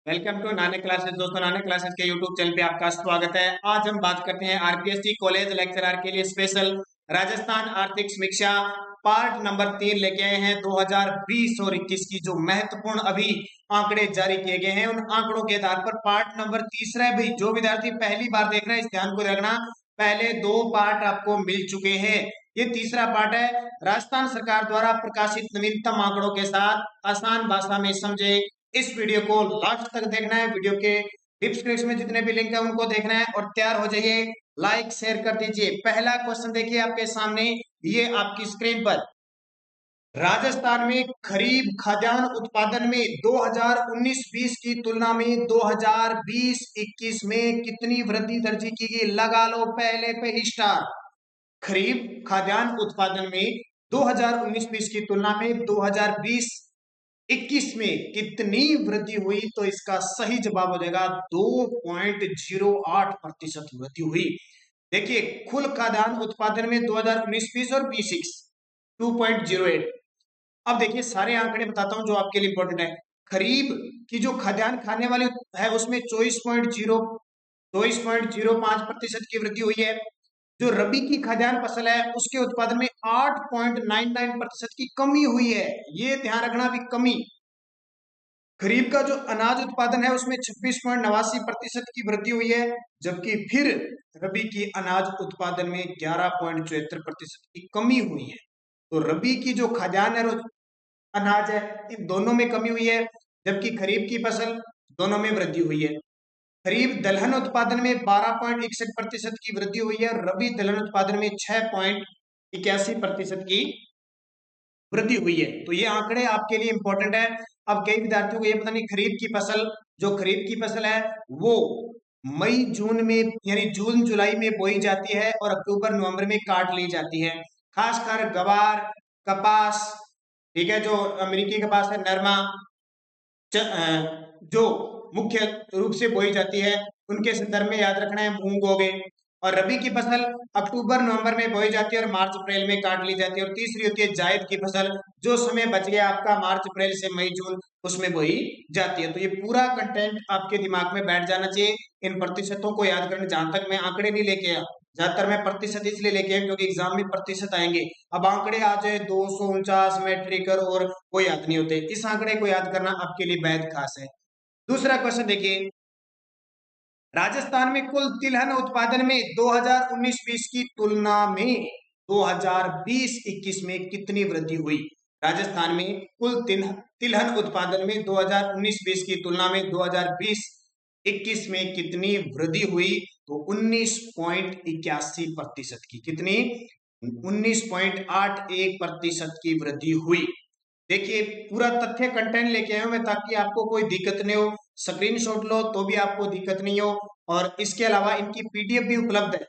Welcome to Nanak classes. दोस्तों, Nanak classes के YouTube channel पे आपका स्वागत है। आज हम बात करते हैं आरपीएससी कॉलेज लेक्चरर के लिए स्पेशल राजस्थान आर्थिक समीक्षा पार्ट नंबर 3 लेके आए हैं 2020 और 21 की जो महत्वपूर्ण अभी आंकड़े जारी किए गए हैं। उन आंकड़ों के आधार पर पार्ट नंबर तीसरा है। भाई जो विद्यार्थी पहली बार देख रहे हैं इस ध्यान को रखना, पहले 2 पार्ट आपको मिल चुके हैं, ये तीसरा पार्ट है। राजस्थान सरकार द्वारा प्रकाशित नवीनतम आंकड़ों के साथ आसान भाषा में समझे। इस वीडियो को लास्ट तक देखना है। वीडियो के डिस्क्रिप्शन में जितने भी लिंक है उनको देखना है और तैयार हो जाइए। लाइक शेयर कर दीजिए। पहला क्वेश्चन देखिए आपके सामने, ये आपकी स्क्रीन पर। राजस्थान में खरीफ खाद्यान्न उत्पादन में 2019-20 की तुलना में 2020-21 में कितनी वृद्धि दर्ज की गई? लगा लो पहले पे ही स्टार। खरीफ खाद्यान्न उत्पादन में 2019-20 की तुलना में 2020-21 में कितनी वृद्धि हुई? तो इसका सही जवाब हो जाएगा 2.08% वृद्धि हुई। देखिए, कुल खाद्यान्न उत्पादन में 2019-20 और 20 2.08। अब देखिए सारे आंकड़े बताता हूं जो आपके लिए इंपॉर्टेंट है। खरीफ की जो खाद्यान्न खाने वाली है उसमें 24.05% की वृद्धि हुई है। जो रबी की खाद्यान्न फसल है उसके उत्पादन में 8.99% की कमी हुई है। ये ध्यान रखना भी कमी। खरीफ का जो अनाज उत्पादन है उसमें 26.89% की वृद्धि हुई है, जबकि फिर रबी की अनाज उत्पादन में 11.74% की कमी हुई है। तो रबी की जो खाद्यान्न है अनाज है इन दोनों में कमी हुई है, जबकि खरीफ की फसल दोनों में वृद्धि हुई है। खरीफ दलहन उत्पादन में 12.61% की वृद्धि हुई है और रबी दलहन उत्पादन में 6.81% की वृद्धि हुई है। तो ये आंकड़े आपके लिए इंपॉर्टेंट है। अब कई विद्यार्थियों को ये पता नहीं, खरीफ की फसल, जो खरीफ की फसल है वो मई जून में यानी जून जुलाई में बोई जाती है और अक्टूबर नवंबर में काट ली जाती है। खासकर गवार, कपास, ठीक है, जो अमेरिकी कपास है, नरमा, जो मुख्य रूप से बोई जाती है उनके संदर्भ में याद रखना है। मूंग हो गए। और रबी की फसल अक्टूबर नवंबर में बोई जाती है और मार्च अप्रैल में काट ली जाती है। और तीसरी होती है जायद की फसल, जो समय बच गया आपका मार्च अप्रैल से मई जून, उसमें बोई जाती है। तो ये पूरा कंटेंट आपके दिमाग में बैठ जाना चाहिए। इन प्रतिशतों को याद करने, जहां तक मैं आंकड़े नहीं लेके आया, ज्यादातर मैं प्रतिशत इसलिए लेके आया क्योंकि एग्जाम में प्रतिशत आएंगे। अब आंकड़े आ जाए 249 मेट्रिकर और वो याद नहीं होते। इस आंकड़े को याद करना आपके लिए बेहद खास है। दूसरा क्वेश्चन देखिए, राजस्थान में कुल तिलहन उत्पादन में 2019-20 की तुलना में 2020-21 में कितनी वृद्धि हुई? राजस्थान में कुल तिलहन उत्पादन में 2019-20 की तुलना में 2020-21 में कितनी वृद्धि हुई? तो 19.81% की। कितनी? 19.81% की वृद्धि हुई। देखिए पूरा तथ्य कंटेंट लेके आया हूं मैं ताकि आपको कोई दिक्कत नहीं हो। स्क्रीनशॉट लो तो भी आपको दिक्कत नहीं हो। और इसके अलावा इनकी पीडीएफ भी उपलब्ध है।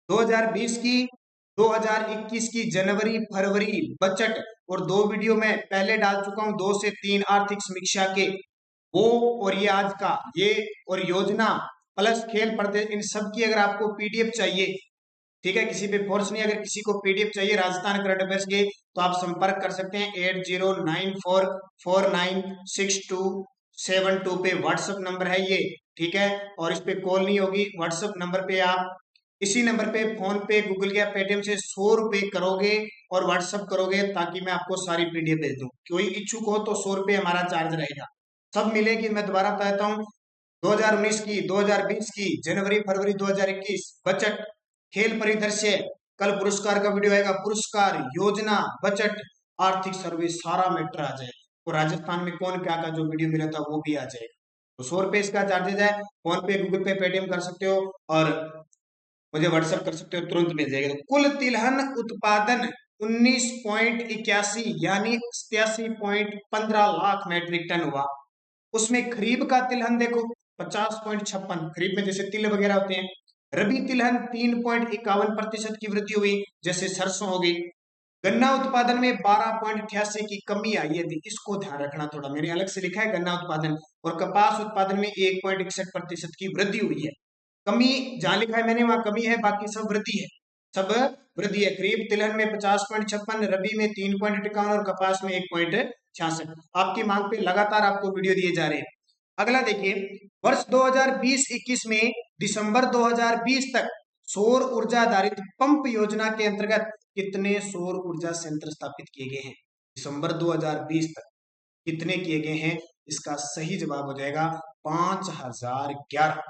2020 की, 2021 की जनवरी फरवरी बजट और 2 वीडियो मैं पहले डाल चुका हूं, 2 से 3 आर्थिक समीक्षा के, वो और ये आज का ये और योजना प्लस खेल प्रदेश, इन सब की अगर आपको पीडीएफ चाहिए, ठीक है, किसी पे फोर्स नहीं, अगर किसी को पीडीएफ चाहिए राजस्थान करंट अफेयर्स की तो आप संपर्क कर सकते हैं 8094496272 पे व्हाट्सएप नंबर है ये, ठीक है। और इस पे कॉल नहीं होगी, व्हाट्सएप नंबर पे आप इसी नंबर पे फोन पे, गूगल या पेटीएम से 100 रुपए करोगे और व्हाट्सएप करोगे ताकि मैं आपको सारी पीडीएफ भेज दूं। कोई इच्छुक हो तो 100 रुपए हमारा चार्ज रहेगा। सब मिलेगी। मैं दोबारा बताता हूँ, 2019 की, 2020 की, जनवरी फरवरी 2021 बजट, खेल परिदृश्य, कल पुरस्कार का वीडियो आएगा, पुरस्कार, योजना, बजट, आर्थिक सर्वे, सारा मैटर आ जाएगा। और राजस्थान में कौन क्या का जो वीडियो मिला था वो भी आ जाएगा। तो 100 रुपए इसका चार्जेज है। फोन पे, गूगल पे, पेटीएम कर सकते हो और मुझे व्हाट्सएप कर सकते हो, तुरंत मिल जाएगा। तो कुल तिलहन उत्पादन 19.81 यानी 87.15 लाख मेट्रिक टन हुआ। उसमें खरीफ का तिलहन देखो 50.56, खरीफ में जैसे तिल वगैरह होते हैं। रबी तिलहन 3.51% की वृद्धि हुई, जैसे सरसों हो गई। गन्ना उत्पादन में 12.88 की कमी आई है, इसको ध्यान रखना थोड़ा, मैंने अलग से लिखा है गन्ना उत्पादन। और कपास उत्पादन में 1.61% की वृद्धि हुई है। कमी जहां लिखा है मैंने वहां कमी है, बाकी सब वृद्धि है, सब वृद्धि है। खरीफ तिलहन में 50.56, रबी में 3.51 और कपास में 1.66। आपकी मांग पे लगातार आपको वीडियो दिए जा रहे हैं। अगला देखिए, वर्ष 2020-21 में दिसंबर 2020 तक सौर ऊर्जा आधारित पंप योजना के अंतर्गत कितने सौर ऊर्जा संयंत्र स्थापित किए गए हैं? दिसंबर 2020 तक कितने किए गए हैं? इसका सही जवाब हो जाएगा 5011।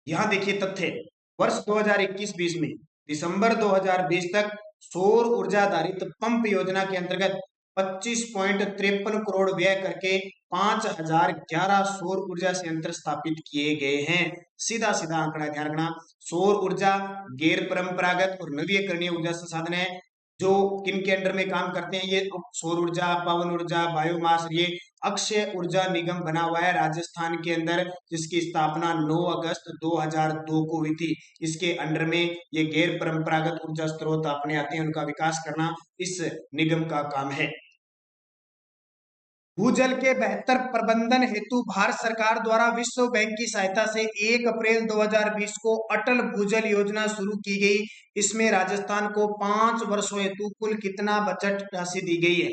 यहां देखिए तथ्य, वर्ष 2021-20 में दिसंबर 2020 तक सौर ऊर्जा आधारित पंप योजना के अंतर्गत 25.53 करोड़ व्यय करके 5011 सौर ऊर्जा संयंत्र स्थापित किए गए हैं। सीधा सीधा आंकड़ा ध्यान रखना, सौर ऊर्जा गैर परंपरागत और नवीकरणीय ऊर्जा संसाधन है जो किनके अंडर में काम करते हैं? ये सौर ऊर्जा, पवन ऊर्जा, बायोमास, ये अक्षय ऊर्जा निगम बना हुआ है राजस्थान के अंदर, जिसकी स्थापना 9 अगस्त 2002 को हुई थी। इसके अंडर में ये गैर परंपरागत ऊर्जा स्रोत अपने आते हैं, उनका विकास करना इस निगम का काम है। भूजल के बेहतर प्रबंधन हेतु भारत सरकार द्वारा विश्व बैंक की सहायता से 1 अप्रैल 2020 को अटल भूजल योजना शुरू की गई। इसमें राजस्थान को 5 वर्षों हेतु कुल कितना बजट राशि दी गई है?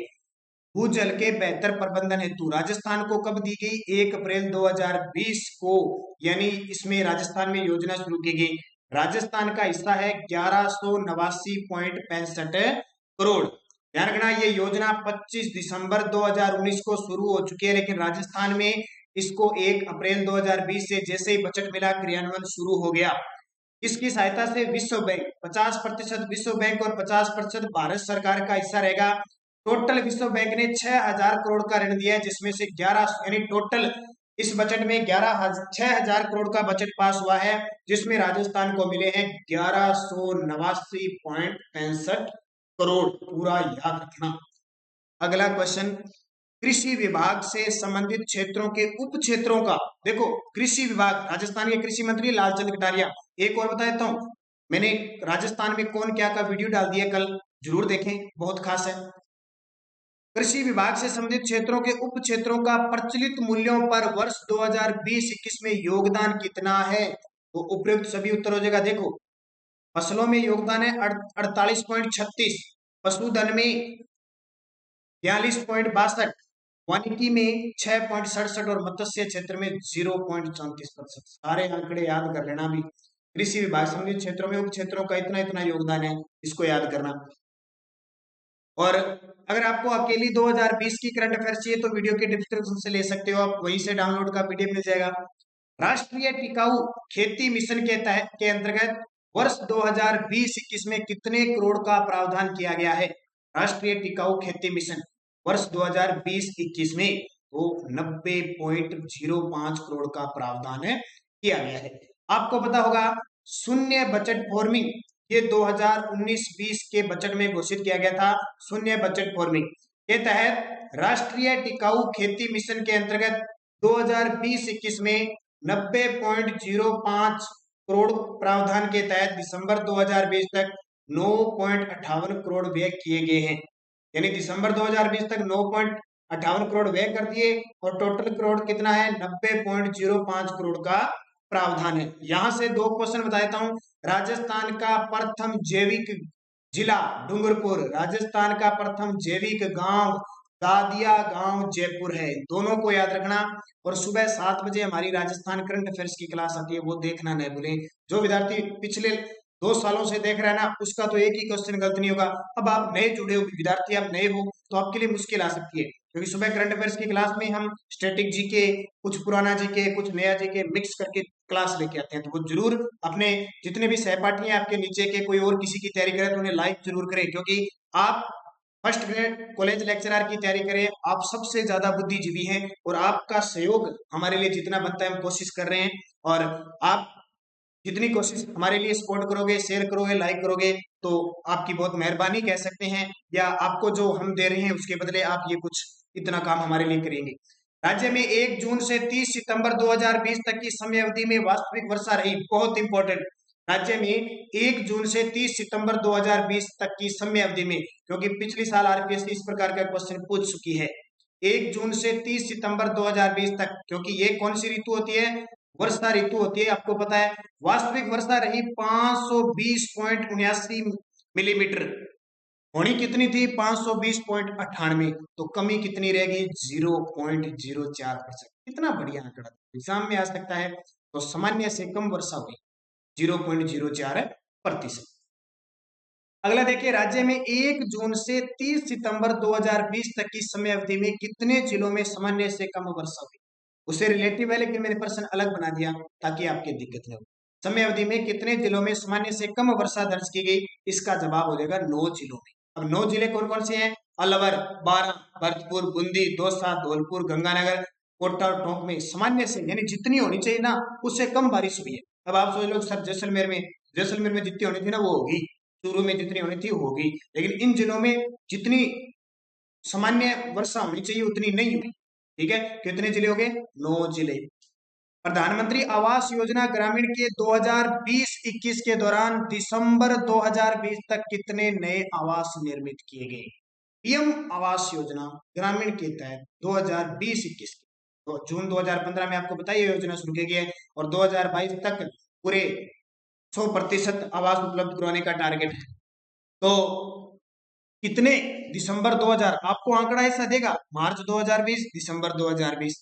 भूजल के बेहतर प्रबंधन हेतु राजस्थान को कब दी गई? 1 अप्रैल 2020 को, यानी इसमें राजस्थान में योजना शुरू की गई। राजस्थान का हिस्सा है 1189.65 करोड़। ध्यान रखना, ये योजना 25 दिसंबर 2019 को शुरू हो चुकी है, लेकिन राजस्थान में इसको 1 अप्रैल 2020 से जैसे ही बजट मिला क्रियान्वयन शुरू हो गया। इसकी सहायता से विश्व बैंक 50% विश्व बैंक और 50% भारत सरकार का हिस्सा रहेगा। टोटल विश्व बैंक ने 6000 करोड़ का ऋण दिया है, जिसमें से 11, यानी टोटल इस बजट में 6000 करोड़ का बजट पास हुआ है, जिसमें राजस्थान को मिले हैं 1189.65 करोड़। पूरा याद रखना। अगला क्वेश्चन, कृषि विभाग से संबंधित क्षेत्रों के उप क्षेत्रों का, देखो कृषि विभाग, राजस्थान के कृषि मंत्री लालचंद कटारिया। एक और बता देता हूं, मैंने राजस्थान में कौन क्या का वीडियो डाल दिया कल, जरूर देखें, बहुत खास है। कृषि विभाग से संबंधित क्षेत्रों के उप क्षेत्रों का प्रचलित मूल्यों पर वर्ष 2020-21 में योगदान कितना है? तो उपयुक्त सभी उत्तर हो जाएगा। देखो, फसलों में योगदान है 48.36, पशुधन में 42.62, वानिकी में 6.67 और मत्स्य क्षेत्र में 0.34%। सारे आंकड़े याद कर लेना भी। कृषि विभाग संबंधित क्षेत्रों में उप क्षेत्रों का इतना इतना योगदान है, इसको याद करना। और अगर आपको अकेली 2020 की करंट अफेयर्स चाहिए तो वीडियो के डिस्क्रिप्शन से ले सकते हो, आप वहीं से डाउनलोड का पीडीएफ मिल जाएगा। राष्ट्रीय टिकाऊ खेती मिशन के तहत के अंतर्गत वर्ष 2020-21 में कितने करोड़ का प्रावधान किया गया है? राष्ट्रीय टिकाऊ खेती मिशन वर्ष 2020-21 में वो 90.05 करोड़ का प्रावधान किया गया है। आपको पता होगा शून्य बजट फॉर्मिंग, ये 2019-20 के बजट में घोषित किया गया था। शून्य बजट फॉर्मिंग के तहत राष्ट्रीय टिकाऊ खेती मिशन के अंतर्गत 2020-21 में 90.05 करोड़ प्रावधान के तहत दिसंबर 2020 तक 9.58 करोड़ व्यय किए गए हैं। यानी दिसंबर 2020 तक 9.58 करोड़ व्यय कर दिए और टोटल करोड़ कितना है? 90.05 करोड़ का प्रावधान है। यहां से दो क्वेश्चन बता देता हूं। राजस्थान का प्रथम जैविक जिला डूंगरपुर, राजस्थान का प्रथम जैविक गांव दादिया गांव जयपुर है। दोनों को याद रखना। और सुबह 7 बजे हमारी राजस्थान करंट अफेयर्स की क्लास आती है, वो देखना नहीं भूलें। जो विद्यार्थी पिछले 2 सालों से देख रहे हैं ना, उसका तो एक ही क्वेश्चन गलत नहीं होगा। अब आप नए जुड़े हो विद्यार्थी, आप नए हो तो आपके लिए मुश्किल आ सकती है, क्योंकि सुबह करंट अफेयर्स की क्लास में हम स्टैटिक जीके, कुछ पुराना जीके, कुछ नया जीके मिक्स करके क्लास लेके आते हैं। तो वो जरूर अपने जितने भी सहपाठी हैं आपके नीचे के, कोई और किसी की तैयारी करें तो उन्हें लाइक जरूर करें, क्योंकि आप फर्स्ट ग्रेड कॉलेज लेक्चरर की तैयारी करें। आप सबसे ज्यादा बुद्धिजीवी हैं और आपका सहयोग हमारे लिए जितना बनता है हम कोशिश कर रहे हैं। और आप जितनी कोशिश हमारे लिए सपोर्ट करोगे, शेयर करोगे, लाइक करोगे, तो आपकी बहुत मेहरबानी कह सकते हैं, या आपको जो हम दे रहे हैं उसके बदले आप ये कुछ इतना काम हमारे लिए करेंगे। राज्य में 1 जून से 30 सितंबर 2020 तक की समय अवधि में वास्तविक वर्षा रही। बहुत इंपॉर्टेंट, राज्य में 1 जून से 30 सितंबर 2020 तक की समय अवधि में, क्योंकि पिछली साल आरपीएस इस प्रकार का क्वेश्चन पूछ चुकी है। 1 जून से 30 सितंबर 2020 तक, क्योंकि ये कौन सी ऋतु होती है? वर्षा ऋतु होती है, आपको पता है। वास्तविक वर्षा रही 520.79 मिलीमीटर। होनी कितनी थी? 520.98। तो कमी कितनी रहेगी? 0.04%। कितना बढ़िया आंकड़ा। एग्जाम में आ सकता है। तो सामान्य से कम वर्षा हुई 0.04%। अगला देखिए, राज्य में 1 जून से 30 सितंबर 2020 तक की समय अवधि में कितने जिलों में सामान्य से कम वर्षा हुई। उसे रिलेटिव है लेकिन मैंने प्रश्न अलग बना दिया ताकि आपकी दिक्कत न हो। समय अवधि में कितने जिलों में सामान्य से कम वर्षा दर्ज की गई, इसका जवाब हो जाएगा 9 जिलों में। अब 9 जिले कौन कौन से हैं? अलवर, बारां, भरतपुर, बूंदी, दौसा, धौलपुर, गंगानगर, कोटा और टोंक में सामान्य से यानी जितनी होनी चाहिए ना उससे कम बारिश हुई है। अब आप सोच लो सर जैसलमेर में जितनी होनी थी ना वो होगी, चूरू में जितनी होनी थी होगी, लेकिन इन जिलों में जितनी सामान्य वर्षा होनी चाहिए उतनी नहीं हुई। ठीक है, कितने जिले हो गए? 9 जिले। प्रधानमंत्री आवास योजना ग्रामीण के 2020-21 के दौरान दिसंबर 2020 तक कितने नए आवास निर्मित किए गए? पीएम आवास योजना ग्रामीण के तहत 2020-21 तो जून 2015 में आपको बताइए योजना शुरू की गई है और 2022 तक पूरे 100% आवास उपलब्ध करवाने का टारगेट है। तो कितने दिसंबर 2000 आपको आंकड़ा ऐसा देगा, मार्च 2020 दिसंबर 2020,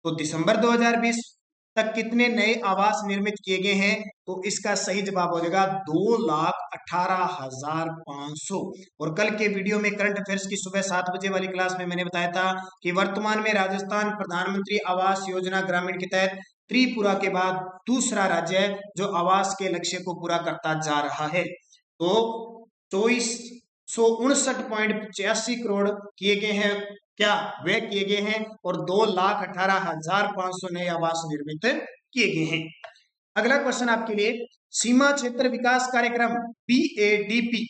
तो दिसंबर 2020 तक कितने नए आवास निर्मित किए गए हैं? तो इसका सही जवाब हो जाएगा 2,18,500। और कल के वीडियो में करंट अफेयर्स की सुबह 7 बजे वाली क्लास में मैंने बताया था कि वर्तमान में राजस्थान प्रधानमंत्री आवास योजना ग्रामीण के तहत त्रिपुरा के बाद दूसरा राज्य है जो आवास के लक्ष्य को पूरा करता जा रहा है। तो 2459.85 करोड़ किए गए हैं, क्या वे किए गए हैं, और 2,18,500 नए आवास निर्मित किए गए हैं। अगला क्वेश्चन आपके लिए, सीमा क्षेत्र विकास कार्यक्रम BADP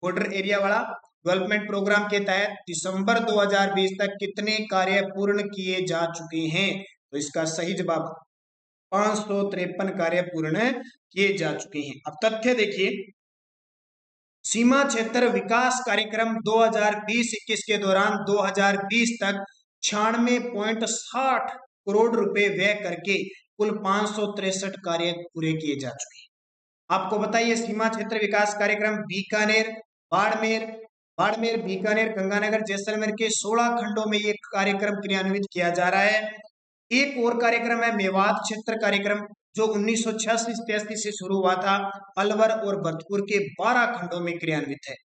बॉर्डर एरिया वाला डेवलपमेंट प्रोग्राम के तहत दिसंबर 2020 तक कितने कार्य पूर्ण किए जा चुके हैं? तो इसका सही जवाब 553 कार्य पूर्ण किए जा चुके हैं। अब तथ्य देखिए, सीमा क्षेत्र विकास कार्यक्रम 2020-21 के दौरान 2020 तक 96.60 करोड़ रुपए व्यय करके कुल 563 कार्य पूरे किए जा चुके हैं। आपको बताइए, सीमा क्षेत्र विकास कार्यक्रम बीकानेर, बाड़मेर, बीकानेर, गंगानगर, जैसलमेर के 16 खंडों में ये कार्यक्रम क्रियान्वित किया जा रहा है। एक और कार्यक्रम है मेवात क्षेत्र कार्यक्रम जो 1986-83 से शुरू हुआ था, अलवर और भरतपुर के 12 खंडों में क्रियान्वित है।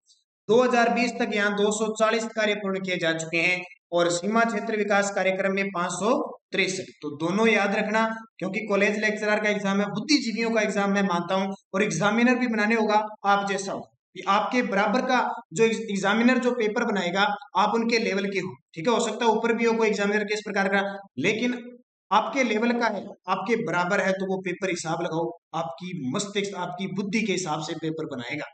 2020 तक यहाँ 240 कार्य पूर्ण किए जा चुके हैं और सीमा क्षेत्र विकास कार्यक्रम में 563। तो दोनों याद रखना, क्योंकि कॉलेज लेक्चरर का एग्जाम है, बुद्धिजीवियों का एग्जाम मैं मानता हूं, और एग्जामिनर भी बनाने होगा आप जैसा हो, आपके बराबर का जो एग्जामिनर जो पेपर बनाएगा आप उनके लेवल के हो। ठीक है, हो सकता है ऊपर भी हो कोई एग्जामिनर के इस प्रकार का, लेकिन आपके लेवल का है, आपके बराबर है, तो वो पेपर हिसाब लगाओ, आपकी मस्तिष्क आपकी बुद्धि के हिसाब से पेपर बनाएगा।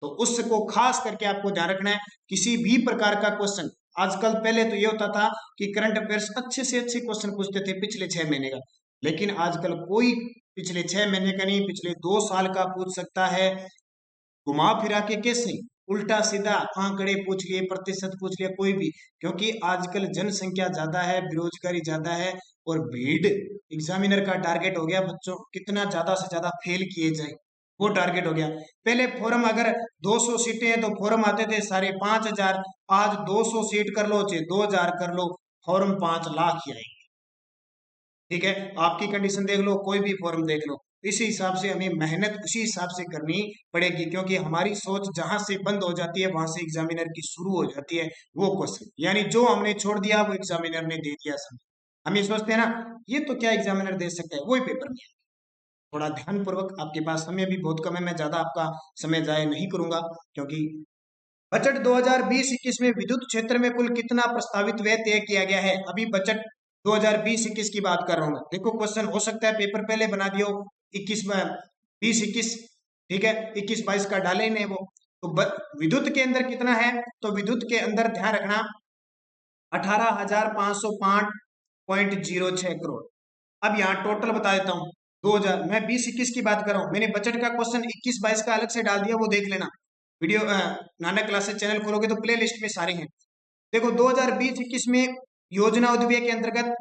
तो उसको खास करके आपको ध्यान रखना है। किसी भी प्रकार का क्वेश्चन, आजकल पहले तो ये होता था कि करंट अफेयर्स अच्छे से अच्छे क्वेश्चन पूछते थे पिछले 6 महीने का, लेकिन आजकल कोई पिछले 6 महीने का नहीं, पिछले 2 साल का पूछ सकता है, घुमा फिरा के कैसे, उल्टा सीधा आंकड़े पूछ लिए, प्रतिशत पूछ लिया, कोई भी, क्योंकि आजकल जनसंख्या ज्यादा है, बेरोजगारी ज्यादा है और भीड़, एग्जामिनर का टारगेट हो गया बच्चों कितना ज्यादा से ज्यादा फेल किए जाए, वो टारगेट हो गया। पहले फॉर्म अगर 200 सीटें हैं तो फॉर्म आते थे सारे 5,000, आज 200 सीट कर लो चाहे 2,000 कर लो, फॉर्म 5 लाख ही आएंगे। ठीक है, आपकी कंडीशन देख लो, कोई भी फॉर्म देख लो, इसी हिसाब से हमें मेहनत उसी हिसाब से करनी पड़ेगी, क्योंकि हमारी सोच जहां से बंद हो जाती है वहां से एग्जामिनर की शुरू हो जाती है वो क्वेश्चन, यानी जो हमने छोड़ दिया वो एग्जामिनर ने दे दिया समय। हम ये सोचते हैं ना ये तो क्या एग्जामिनर दे सकता है, वही पेपर में। थोड़ा ध्यान पूर्वक, आपके पास समय भी बहुत कम है, मैं ज्यादा आपका समय जाया नहीं करूंगा, क्योंकि बजट 2020-21 में विद्युत क्षेत्र में कुल कितना प्रस्तावित व्यय तय किया गया है? अभी बजट 2020-21 की बात कर रहा हूं मैं। देखो क्वेश्चन हो सकता है पेपर पहले बना दियो 21 में 20-21, ठीक है, 21-22 का डाले ही नहीं वो। तो विद्युत के अंदर कितना है? तो विद्युत के अंदर ध्यान रखना 18,505.06 करोड़। अब यहाँ टोटल बता देता हूँ 2000, मैं 20-21 की बात कर रहा हूँ, मैंने बजट का क्वेश्चन 21-22 का अलग से डाल दिया, वो देख लेना वीडियो, नानक क्लासेस चैनल खोलोगे तो प्ले लिस्ट में सारे हैं। देखो 2020-21 में योजना उद्व्यय के अंतर्गत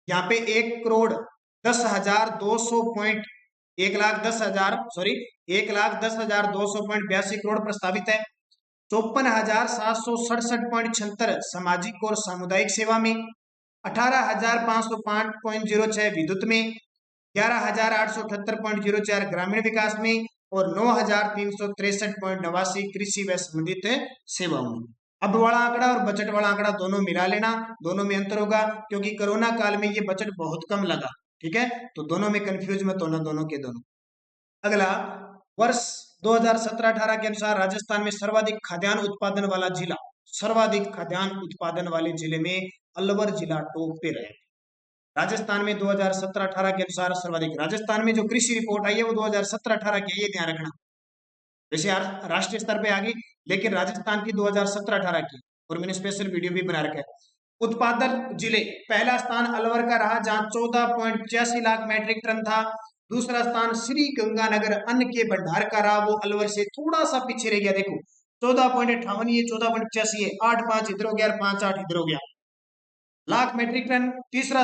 यहाँ पे 1,10,200.82 करोड़ प्रस्तावित है। 54,767.76 सामाजिक और सामुदायिक सेवा में, 18,505.06 विद्युत में, 11,878.04 ग्रामीण विकास में और 9,363.89 कृषि व संबंधित सेवाओं में। अब वाला आंकड़ा और बजट वाला आंकड़ा दोनों मिला लेना, दोनों में अंतर होगा क्योंकि कोरोना काल में ये बजट बहुत कम लगा, ठीक है, तो दोनों में कंफ्यूज मत होना, दोनों के दोनों। अगला, वर्ष 2017-18 के अनुसार राजस्थान में सर्वाधिक खाद्यान्न उत्पादन वाला जिला, सर्वाधिक खाद्यान्न उत्पादन वाले जिले में अलवर जिला टॉप पे रहे। राजस्थान में 2017-18 के अनुसार सर्वाधिक, राजस्थान में जो कृषि रिपोर्ट आई है वो 2017-18 की, ये ध्यान रखना। वैसे राष्ट्रीय स्तर पे आ गई, लेकिन राजस्थान की 2017-18 की, और मैंने स्पेशल वीडियो भी बना रखा है। उत्पादक जिले, पहला स्थान अलवर का रहा जहां 14.85 लाख मैट्रिक टन था। दूसरा स्थान श्री गंगानगर अन्न के भंडार का रहा, वो अलवर से थोड़ा सा पीछे रह गया। देखो 14.58, ये 14.85 है, 8.5 इधर हो गया और 5.8 इधर हो गया लाख मैट्रिक टन। तीसरा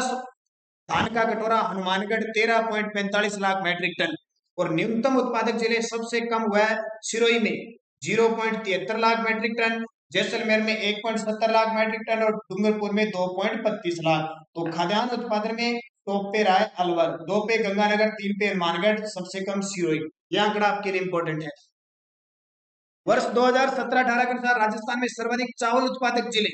धान का कटोरा हनुमानगढ़ 13.45 लाख मैट्रिक टन। और न्यूनतम उत्पादक जिले सबसे कम हुआ है सिरोही में 0.73 लाख मैट्रिक टन, जैसलमेर में 1.70 लाख मैट्रिक टन और डूंगरपुर में 2.35 लाख। तो खाद्यान्न उत्पादन में टॉप पे रहा है अलवर, 2 पे गंगानगर, 3 पे हनुमानगढ़, सबसे कम सिरोही। यह आंकड़ा आपके लिए इंपॉर्टेंट है। वर्ष 2017-18 के अनुसार राजस्थान में सर्वाधिक चावल उत्पादक जिले,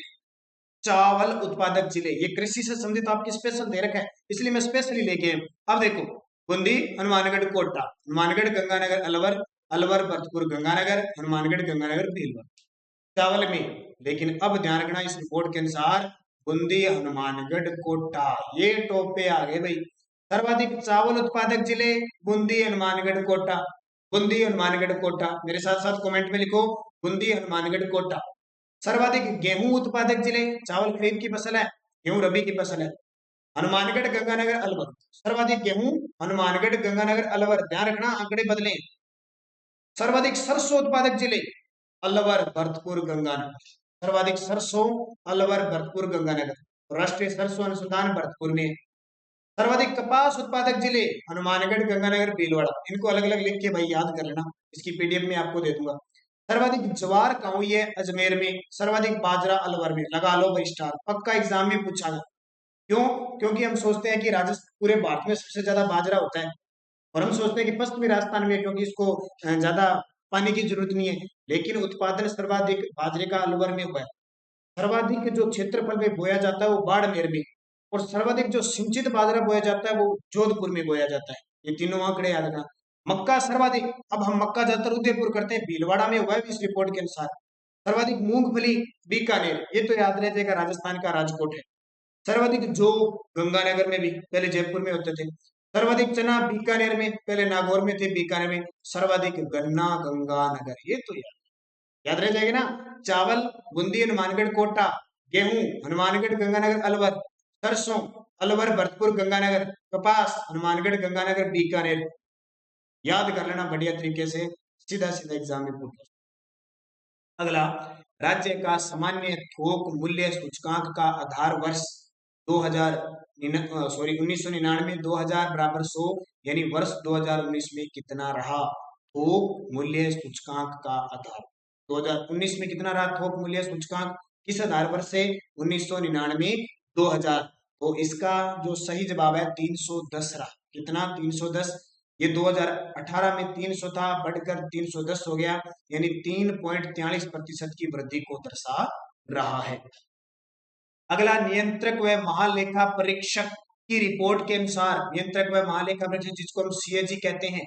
चावल उत्पादक जिले, ये कृषि से संबंधित आपके स्पेशल दे रखा है, इसलिए मैं स्पेशली लेके। अब देखो, बूंदी, हनुमानगढ़, कोटा, हनुमानगढ़, गंगानगर, अलवर, अलवर, भरतपुर, गंगानगर, हनुमानगढ़, गंगानगर, भीलवाड़ा चावल में। लेकिन अब ध्यान रखना, इस रिपोर्ट के अनुसार बूंदी, हनुमानगढ़, कोटा ये टॉप पे आ गए भाई। सर्वाधिक चावल उत्पादक जिले बूंदी, हनुमानगढ़, कोटा, बूंदी, हनुमानगढ़, कोटा। मेरे साथ साथ कमेंट में लिखो बूंदी, हनुमानगढ़, कोटा। सर्वाधिक गेहूं उत्पादक जिले, चावल खरीफ की फसल है, गेहूं रबी की फसल है, हनुमानगढ़, गंगानगर, अलवर। सर्वाधिक गेहूं हनुमानगढ़, गंगानगर, अलवर। ध्यान रखना आंकड़े बदले। सर्वाधिक सरसों उत्पादक जिले अलवर, भरतपुर, गंगानगर। सर्वाधिक सरसों अलवर, भरतपुर, गंगानगर। राष्ट्रीय सरसों अनुसंधान भरतपुर में। सर्वाधिक कपास उत्पादक जिले हनुमानगढ़, गंगानगर, भीलवाड़ा। इनको अलग अलग लिख के भाई याद कर लेना, इसकी पीडीएफ में आपको दे दूंगा। सर्वाधिक ज्वार कहाँ हुई है? अजमेर में। सर्वाधिक बाजरा अलवर में। लगा लो भाई स्टार, पक्का एग्जाम में पूछा जाए। क्यों? क्योंकि हम सोचते हैं कि राजस्थान पूरे भारत में सबसे ज्यादा बाजरा होता है, और हम सोचते हैं कि फर्स्ट में राजस्थान में, क्योंकि इसको ज्यादा पानी की जरूरत नहीं है। लेकिन उत्पादन सर्वाधिक बाजरे का अलवर में हुआ है। सर्वाधिक जो क्षेत्रफल में बोया जाता है वो बाड़मेर में, और सर्वाधिक जो सिंचित बाजरा बोया जाता है वो जोधपुर में बोया जाता है। ये तीनों आंकड़े याद रखना। मक्का सर्वाधिक, अब हम मक्का ज्यादातर उदयपुर करते हैं, भीलवाड़ा में हुआ है इस रिपोर्ट के अनुसार। सर्वाधिक मूंगफली बीकानेर, ये तो याद रह जाएगा, राजस्थान का राजकोट है। सर्वाधिक जौ गंगानगर में भी, पहले जयपुर में होते थे। सर्वाधिक चना बीकानेर में, पहले नागौर में थे, बीकानेर में। सर्वाधिक गन्ना गंगानगर, ये तो याद रह जाएगा ना। चावल बूंदी, हनुमानगढ़, कोटा। गेहूं हनुमानगढ़, गंगानगर, अलवर। सरसों अलवर, भरतपुर, गंगानगर। कपास हनुमानगढ़, गंगानगर, बीकानेर। याद कर लेना बढ़िया तरीके से, सीधा सीधा एग्जाम में पूछा। अगला, राज्य का सामान्य थोक मूल्य सूचकांक का आधार वर्ष 1999 2000 बराबर 100, यानी वर्ष 2019 में कितना रहा थोक मूल्य सूचकांक का आधार? 2019 में कितना रहा थोक मूल्य सूचकांक, किस आधार वर्ष से? 1999 2000। तो इसका जो सही जवाब है 310 रहा। कितना? 310। ये 2018 में 300 था, बढ़कर 310 हो गया, यानी 3.43% की वृद्धि को दर्शा रहा है। अगला, नियंत्रक व महालेखा परीक्षक की रिपोर्ट के अनुसार, नियंत्रक व महालेखा परीक्षक जिसको हम सीएजी कहते हैं,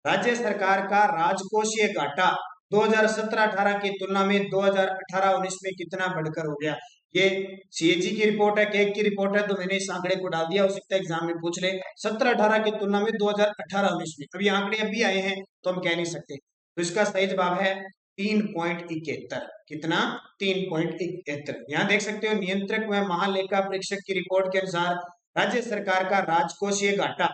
राज्य सरकार का राजकोषीय घाटा 2017-18 की तुलना में 2018-19 में कितना बढ़कर हो गया? ये सीएजी की रिपोर्ट है, केक की रिपोर्ट है, तो मैंने इस आंकड़े को डाल दिया, हो सकता है एग्जाम में पूछ ले। 17-18 की तुलना में 2018-19 में, अभी आंकड़े अभी आए हैं तो हम कह नहीं सकते। तो इसका सही जवाब है 3.71। कितना? 3.71। यहाँ देख सकते हो, नियंत्रक व महालेखा परीक्षक की रिपोर्ट के अनुसार राज्य सरकार का राजकोषीय घाटा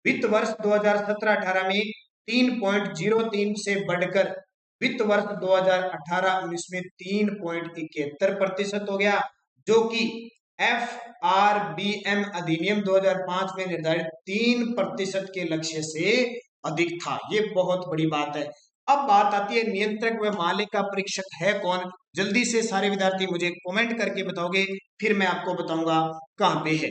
वित्त वर्ष 2017-18 में 3.03 से बढ़कर वित्त वर्ष 2018-19 में 3.71% हो गया, जो कि FRBM अधिनियम 2005 में निर्धारित 3% के लक्ष्य से अधिक था। ये बहुत बड़ी बात है। अब बात आती है नियंत्रक व मालिक का परीक्षक है कौन। जल्दी से सारे विद्यार्थी मुझे कमेंट करके बताओगे, फिर मैं आपको बताऊंगा कहां पे है।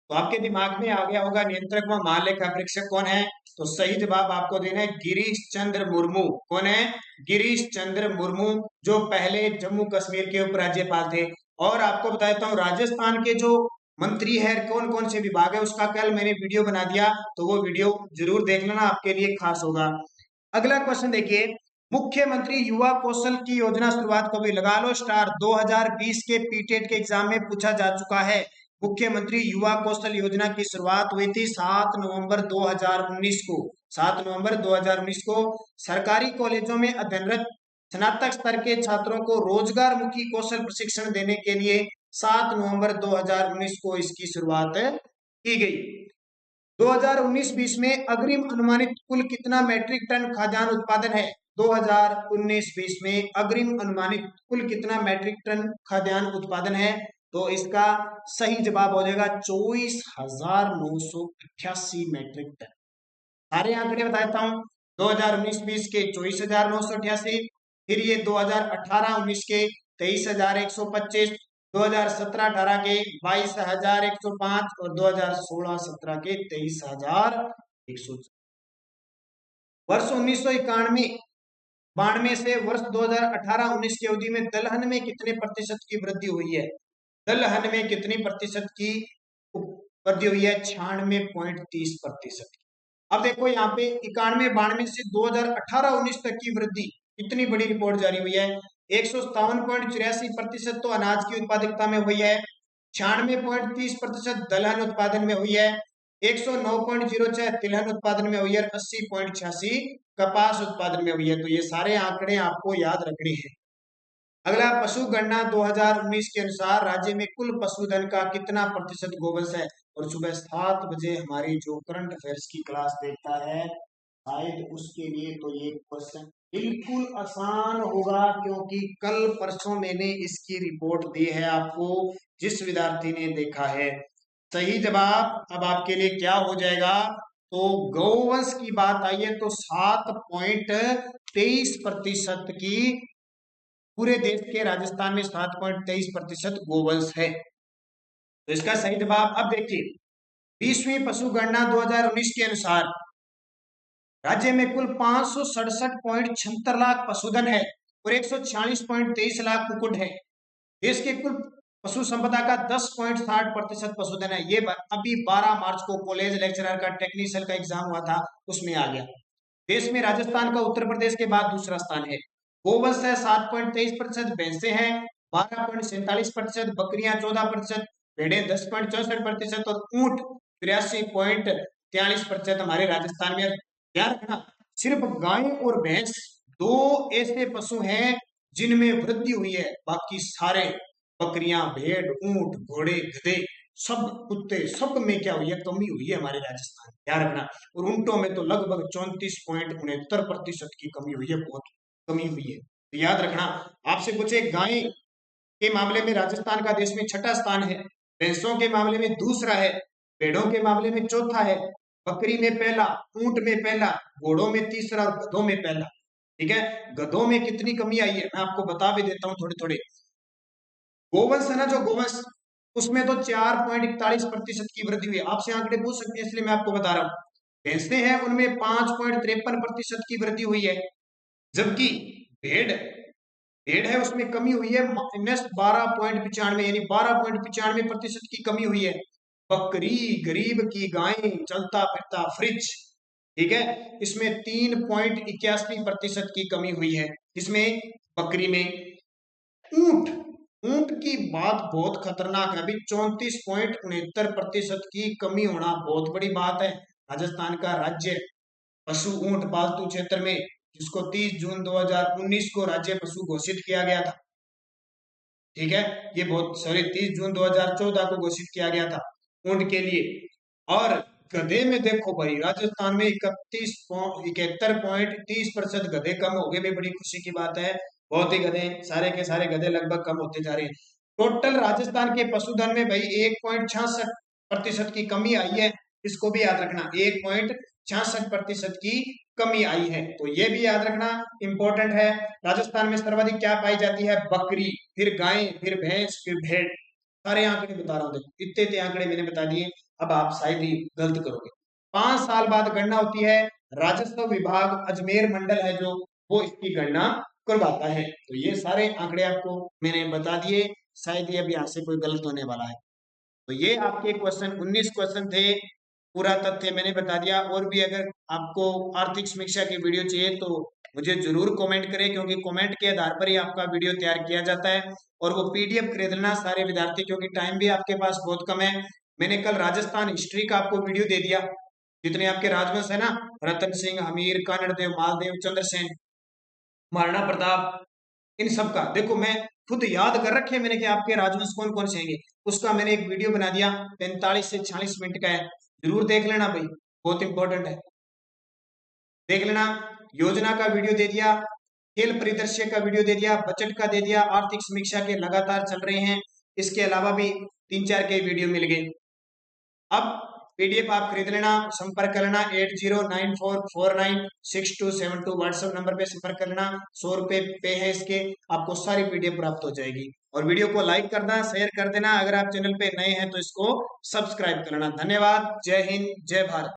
तो आपके दिमाग में आ गया होगा नियंत्रक व महालेखा परीक्षक कौन है। तो सही जवाब आपको देना है गिरीश चंद्र मुर्मू। कौन है? गिरीश चंद्र मुर्मू, जो पहले जम्मू कश्मीर के उपराज्यपाल थे। और आपको बता देता हूँ राजस्थान के जो मंत्री है कौन कौन से विभाग है उसका कल मैंने वीडियो बना दिया, तो वो वीडियो जरूर देख लेना, आपके लिए खास होगा। अगला क्वेश्चन देखिए, मुख्यमंत्री युवा कौशल की योजना शुरुआत कब हुई? लगा लो स्टार। 2020 के पीटेट के एग्जाम में पूछा जा चुका है। मुख्यमंत्री युवा कौशल योजना की शुरुआत हुई थी 7 नवंबर 2019 को। 7 नवंबर 2019 को सरकारी कॉलेजों में अध्ययनरत स्नातक स्तर के छात्रों को रोजगार मुखी कौशल प्रशिक्षण देने के लिए 7 नवंबर 2019 को इसकी शुरुआत की गई। 2019-20 में अग्रिम अनुमानित कुल कितना मैट्रिक टन खाद्यान्न उत्पादन है? 2019-20 में अग्रिम अनुमानित कुल कितना मैट्रिक टन खाद्यान्न उत्पादन है? तो इसका सही जवाब हो जाएगा 24,988 मैट्रिक टन। सारे आंकड़े बता देता हूं। 2019-20 के 24,988, फिर ये 2018-19 के 23,125, 2017-18 के 22,105 और 2016-17 के 23,104। वर्ष 1991-92 से वर्ष 2018-19 की अवधि में दलहन में कितने प्रतिशत की वृद्धि हुई है? दलहन में कितनी प्रतिशत की वृद्धि हुई है? 96.30%। अब देखो यहाँ पे 91-92 से 2018-19 तक की वृद्धि, इतनी बड़ी रिपोर्ट जारी हुई है। 157.84% तो अनाज की उत्पादकता में हुई है, 96.30% दलहन उत्पादन में हुई है, 109.06 तिलहन उत्पादन में हुई है, 80.86 कपास उत्पादन में हुई है। तो ये सारे आंकड़े आपको याद रखने हैं। अगला, पशु गणना 2019 के अनुसार राज्य में कुल पशुधन का कितना प्रतिशत गोवंश है? और सुबह 7 बजे हमारी जो करंट अफेयर्स की क्लास देखता है शायद उसके लिए तो ये क्वेश्चन बिल्कुल आसान होगा, क्योंकि कल परसों मैंने इसकी रिपोर्ट दी है आपको, जिस विद्यार्थी ने देखा है। सही जवाब अब आपके लिए क्या हो जाएगा? तो गौवंश की बात आई है तो 7.23% की, पूरे देश के राजस्थान में 7.23% गोवंश है। तो इसका सही जवाब अब देखिए, 20वीं पशु गणना 2019 के अनुसार राज्य में कुल 567.76 लाख पशुधन है और 146.23 लाख कुक्कुट है। देश के कुल पशु संपदा का 10.60% पशुधन है। ये अभी 12 मार्च को कॉलेज लेक्चरर का टेक्निशियल का एग्जाम हुआ था, उसमें आ गया। देश में राजस्थान का उत्तर प्रदेश के बाद दूसरा स्थान है। गोवंश है 7.23%, भैंसे हैं 12.47%, बकरियां 14%, भेड़े 10.64% और ऊंट 83.43% हमारे राजस्थान में। ध्यान रखना, सिर्फ गाय और भैंस दो ऐसे पशु हैं जिनमें वृद्धि हुई है, बाकी सारे बकरियां, भेड़, ऊंट, घोड़े, गधे, सब कुत्ते, सब में क्या हुई है? कमी हुई है हमारे राजस्थान। ध्यान रखना। और ऊंटों में तो लगभग 34.69% की कमी हुई है, बहुत कमी हुई है। तो याद रखना, आपसे पूछे गाय के मामले में राजस्थान का देश में छठा स्थान है, भैंसों के मामले में दूसरा है, भेड़ों के मामले में चौथा है, बकरी में पहला, ऊंट में पहला, घोड़ों में तीसरा और गधों में पहला। ठीक है, गधों में कितनी कमी आई है मैं आपको बता भी देता हूं थोड़े थोड़े। गोवंश है ना, जो गोवंश, उसमें तो 4.41% की वृद्धि हुई है। आपसे आंकड़े पूछ सकते हैं इसलिए मैं आपको बता रहा हूं। भैंसे हैं उनमें 5.53% की वृद्धि हुई है, जबकि भेड़ भेड़ है उसमें कमी हुई है -12.95, यानी 12.95% की कमी हुई है। बकरी, गरीब की गाय, चलता फिरता फ्रिज, ठीक है, इसमें 3.81% की कमी हुई है। इसमें बकरी में। ऊंट ऊंट की बात बहुत खतरनाक है, अभी 34.69% की कमी होना बहुत बड़ी बात है। राजस्थान का राज्य पशु ऊंट पालतू क्षेत्र में, जिसको 30 जून 2019 को राज्य पशु घोषित किया गया था। ठीक है, ये बहुत सॉरी 30 जून 2014 को घोषित किया गया था ऊंट के लिए। और गधे में देखो भाई, राजस्थान में 71.30% गधे कम हो गए, भी बड़ी खुशी की बात है। बहुत ही गधे, सारे के सारे गधे लगभग कम होते जा रहे हैं। टोटल राजस्थान के पशुधन में भाई 1.66% की कमी आई है, इसको भी याद रखना, 1.66% की कमी आई है, तो ये भी याद रखना इंपॉर्टेंट है। राजस्थान में सर्वाधिक क्या पाई जाती है? बकरी, फिर गाय, फिर भैंस, फिर भेड़। सारे आंकड़े बता रहा हूँ, देखो इतने इतने आंकड़े मैंने बता दिए। अब आप शायद ही गलत करोगे। 5 साल बाद गणना होती है, राजस्व विभाग अजमेर मंडल है जो, वो इसकी गणना करवाता है। तो ये सारे आंकड़े आपको मैंने बता दिए, शायद ये अभी यहाँ से कोई गलत होने वाला है। तो ये आपके क्वेश्चन 19 क्वेश्चन थे, पूरा तथ्य मैंने बता दिया। और भी अगर आपको आर्थिक समीक्षा की वीडियो चाहिए तो मुझे जरूर कमेंट करें, क्योंकि कमेंट के आधार पर ही आपका वीडियो तैयार किया जाता है। और वो पीडीएफ खरीद लेना सारे विद्यार्थी, क्योंकि टाइम भी आपके पास बहुत कम है। मैंने कल राजस्थान हिस्ट्री का आपको वीडियो दे दिया, जितने आपके राजवंश है ना, रतन सिंह, हमीर, कानड़देव, मालदेव, चंद्रसेन, महाराणा प्रताप, इन सब का देखो मैं खुद याद कर रखे मैंने कि आपके राजवंश कौन कौन से हैं। उसका मैंने एक वीडियो बना दिया, 45 से 46 मिनट का है, जरूर देख लेना भाई, बहुत इंपॉर्टेंट है, देख लेना। योजना का वीडियो दे दिया, खेल परिदृश्य का वीडियो दे दिया, बजट का दे दिया, आर्थिक समीक्षा के लगातार चल रहे हैं, इसके अलावा भी 3-4 के वीडियो मिल गए। अब पीडीएफ आप खरीद लेना, संपर्क कर लेना 8094496272 व्हाट्सएप नंबर पे संपर्क कर लेना। 100 रुपए पे है इसके, आपको सारी पीडीएफ प्राप्त हो जाएगी। और वीडियो को लाइक करना, शेयर कर देना, अगर आप चैनल पे नए हैं तो इसको सब्सक्राइब कर लेना। धन्यवाद, जय हिंद, जय भारत।